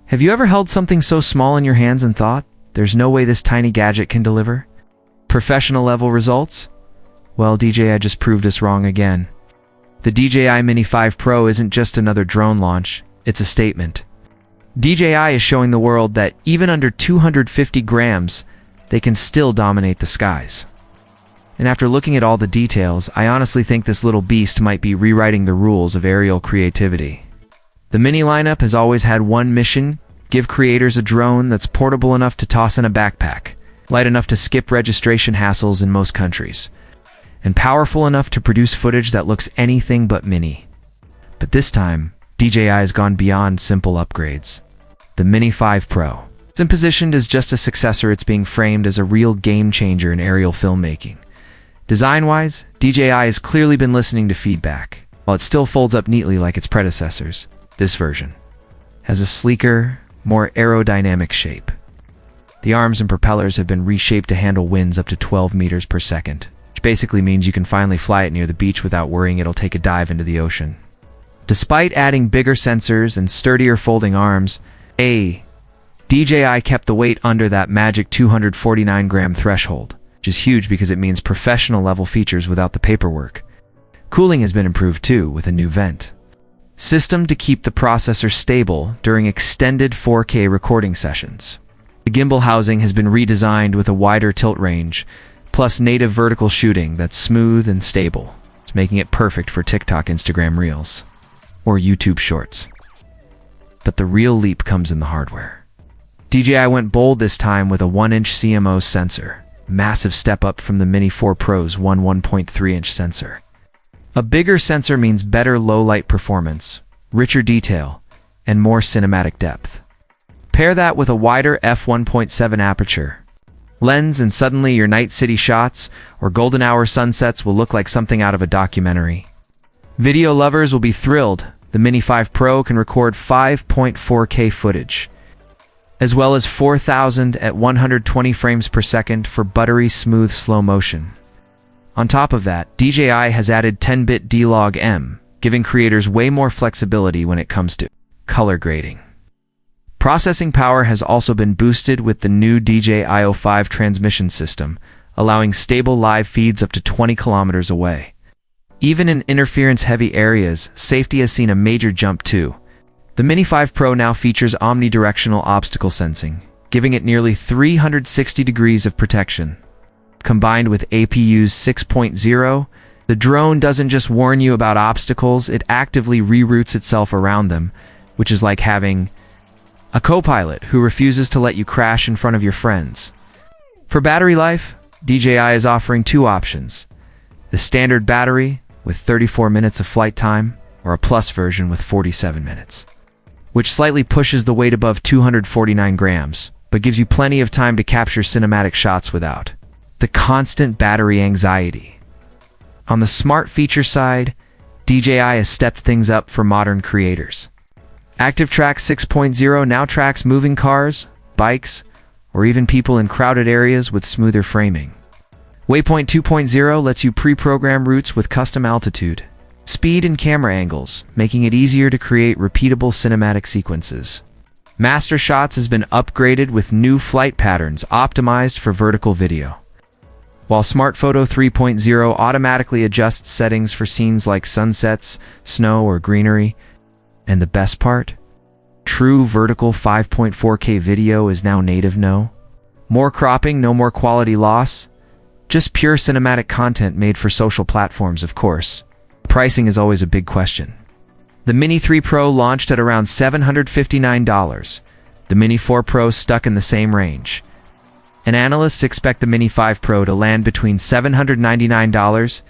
Have you ever held something so small in your hands and thought, there's no way this tiny gadget can deliver professional level results? Well, DJI just proved us wrong again. The DJI Mini 5 Pro isn't just another drone launch, it's a statement. DJI is showing the world that even under 250 grams, they can still dominate the skies. And after looking at all the details, I honestly think this little beast might be rewriting the rules of aerial creativity. The Mini lineup has always had one mission: give creators a drone that's portable enough to toss in a backpack, light enough to skip registration hassles in most countries, and powerful enough to produce footage that looks anything but mini. But this time, DJI has gone beyond simple upgrades. The Mini 5 Pro isn't positioned as just a successor, it's being framed as a real game changer in aerial filmmaking. Design-wise, DJI has clearly been listening to feedback. While it still folds up neatly like its predecessors, this version has a sleeker, more aerodynamic shape. The arms and propellers have been reshaped to handle winds up to 12 meters per second, which basically means you can finally fly it near the beach without worrying it'll take a dive into the ocean. Despite adding bigger sensors and sturdier folding arms, DJI kept the weight under that magic 249-gram threshold, which is huge because it means professional level features without the paperwork. Cooling has been improved too, with a new vent system to keep the processor stable during extended 4K recording sessions. The gimbal housing has been redesigned with a wider tilt range, plus native vertical shooting that's smooth and stable. It's making it perfect for TikTok, Instagram Reels, or YouTube Shorts. But the real leap comes in the hardware. DJI went bold this time with a 1-inch CMOS sensor, massive step up from the Mini 4 Pro's 1.3-inch sensor. A bigger sensor means better low-light performance, richer detail, and more cinematic depth. Pair that with a wider f1.7 aperture lens and suddenly your night city shots or golden hour sunsets will look like something out of a documentary. Video lovers will be thrilled. The Mini 5 Pro can record 5.4K footage, as well as 4,000 at 120 frames per second for buttery smooth slow motion. On top of that, DJI has added 10-bit D-Log-M, giving creators way more flexibility when it comes to color grading. Processing power has also been boosted with the new DJI 5 transmission system, allowing stable live feeds up to 20 kilometers away. Even in interference-heavy areas, safety has seen a major jump too. The Mini 5 Pro now features omnidirectional obstacle sensing, giving it nearly 360 degrees of protection. Combined with APU's 6.0, the drone doesn't just warn you about obstacles, it actively reroutes itself around them, which is like having a co-pilot who refuses to let you crash in front of your friends. For battery life, DJI is offering two options: the standard battery with 34 minutes of flight time, or a plus version with 47 minutes, which slightly pushes the weight above 249 grams, but gives you plenty of time to capture cinematic shots without the constant battery anxiety. On the smart feature side, DJI has stepped things up for modern creators. ActiveTrack 6.0 now tracks moving cars, bikes, or even people in crowded areas with smoother framing. Waypoint 2.0 lets you pre-program routes with custom altitude, speed, and camera angles, making it easier to create repeatable cinematic sequences. Master Shots has been upgraded with new flight patterns optimized for vertical video, while Smart Photo 3.0 automatically adjusts settings for scenes like sunsets, snow, or greenery. And the best part? True vertical 5.4K video is now native. No more cropping, no more quality loss. Just pure cinematic content made for social platforms, of course. Pricing is always a big question. The Mini 3 Pro launched at around $759. The Mini 4 Pro stuck in the same range. And analysts expect the Mini 5 Pro to land between $799